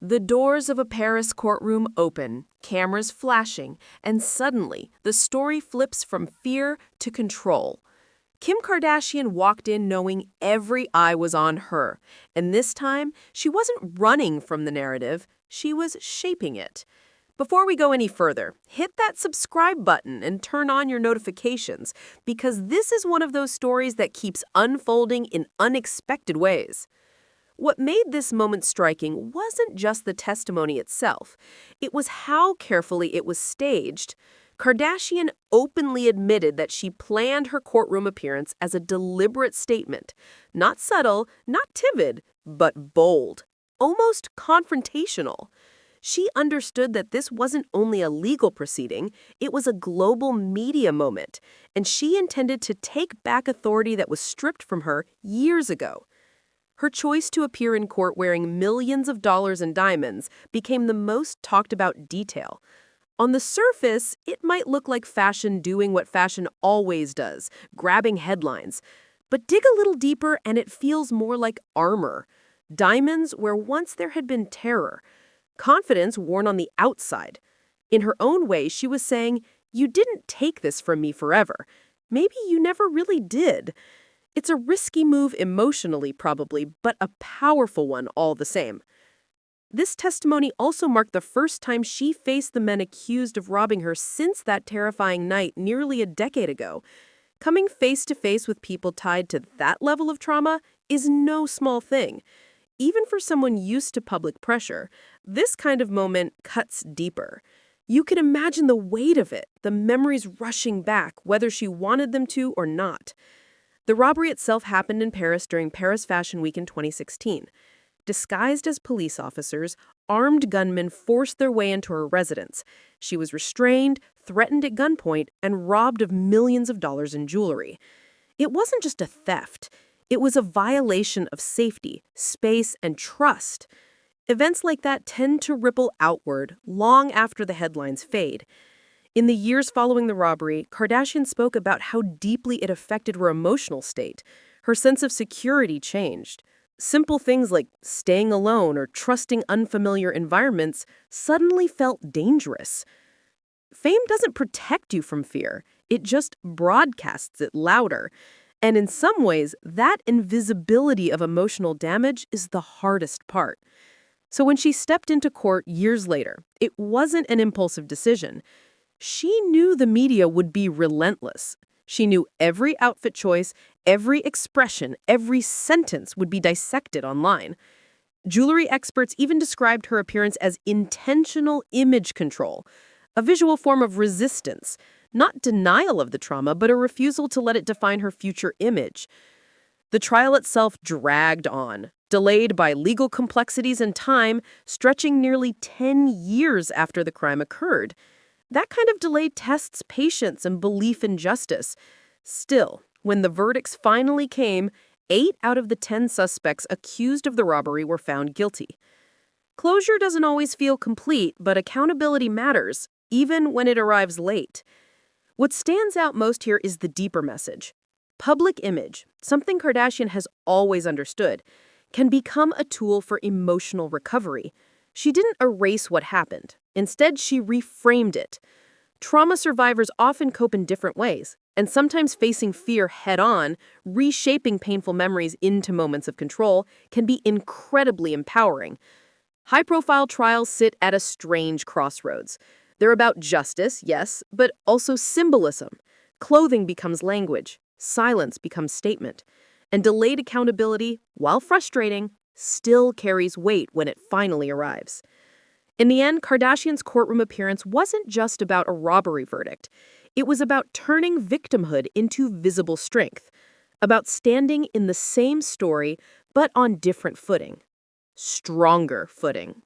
The doors of a Paris courtroom open, cameras flashing, and suddenly the story flips from fear to control. Kim Kardashian walked in knowing every eye was on her, and this time she wasn't running from the narrative, she was shaping it. Before we go any further, hit that subscribe button and turn on your notifications, because this is one of those stories that keeps unfolding in unexpected ways. What made this moment striking wasn't just the testimony itself. It was how carefully it was staged. Kardashian openly admitted that she planned her courtroom appearance as a deliberate statement. Not subtle, not timid, but bold. Almost confrontational. She understood that this wasn't only a legal proceeding, it was a global media moment, and she intended to take back authority that was stripped from her years ago. Her choice to appear in court wearing millions of dollars in diamonds became the most talked about detail. On the surface, it might look like fashion doing what fashion always does, grabbing headlines. But dig a little deeper and it feels more like armor. Diamonds where once there had been terror. Confidence worn on the outside. In her own way, she was saying, "You didn't take this from me forever. Maybe you never really did." It's a risky move emotionally, probably, but a powerful one all the same. This testimony also marked the first time she faced the men accused of robbing her since that terrifying night nearly a decade ago. Coming face to face with people tied to that level of trauma is no small thing. Even for someone used to public pressure, this kind of moment cuts deeper. You can imagine the weight of it, the memories rushing back, whether she wanted them to or not. The robbery itself happened in Paris during Paris Fashion Week in 2016. Disguised as police officers, armed gunmen forced their way into her residence. She was restrained, threatened at gunpoint, and robbed of millions of dollars in jewelry. It wasn't just a theft. It was a violation of safety, space, and trust. Events like that tend to ripple outward long after the headlines fade. In the years following the robbery, Kardashian spoke about how deeply it affected her emotional state. Her sense of security changed. Simple things like staying alone or trusting unfamiliar environments suddenly felt dangerous. Fame doesn't protect you from fear. It just broadcasts it louder. And in some ways, that invisibility of emotional damage is the hardest part. So when she stepped into court years later, it wasn't an impulsive decision. She knew the media would be relentless. She knew every outfit choice, every expression, every sentence would be dissected online. Jewelry experts even described her appearance as intentional image control, a visual form of resistance, not denial of the trauma, but a refusal to let it define her future image. The trial itself dragged on, delayed by legal complexities and time, stretching nearly 10 years after the crime occurred. That kind of delay tests patience and belief in justice. Still, when the verdicts finally came, 8 out of the 10 suspects accused of the robbery were found guilty. Closure doesn't always feel complete, but accountability matters, even when it arrives late. What stands out most here is the deeper message. Public image, something Kardashian has always understood, can become a tool for emotional recovery. She didn't erase what happened. Instead, she reframed it. Trauma survivors often cope in different ways, and sometimes facing fear head-on, reshaping painful memories into moments of control, can be incredibly empowering. High-profile trials sit at a strange crossroads. They're about justice, yes, but also symbolism. Clothing becomes language, silence becomes statement, and delayed accountability, while frustrating, still carries weight when it finally arrives. In the end, Kardashian's courtroom appearance wasn't just about a robbery verdict. It was about turning victimhood into visible strength, about standing in the same story but on different footing. Stronger footing.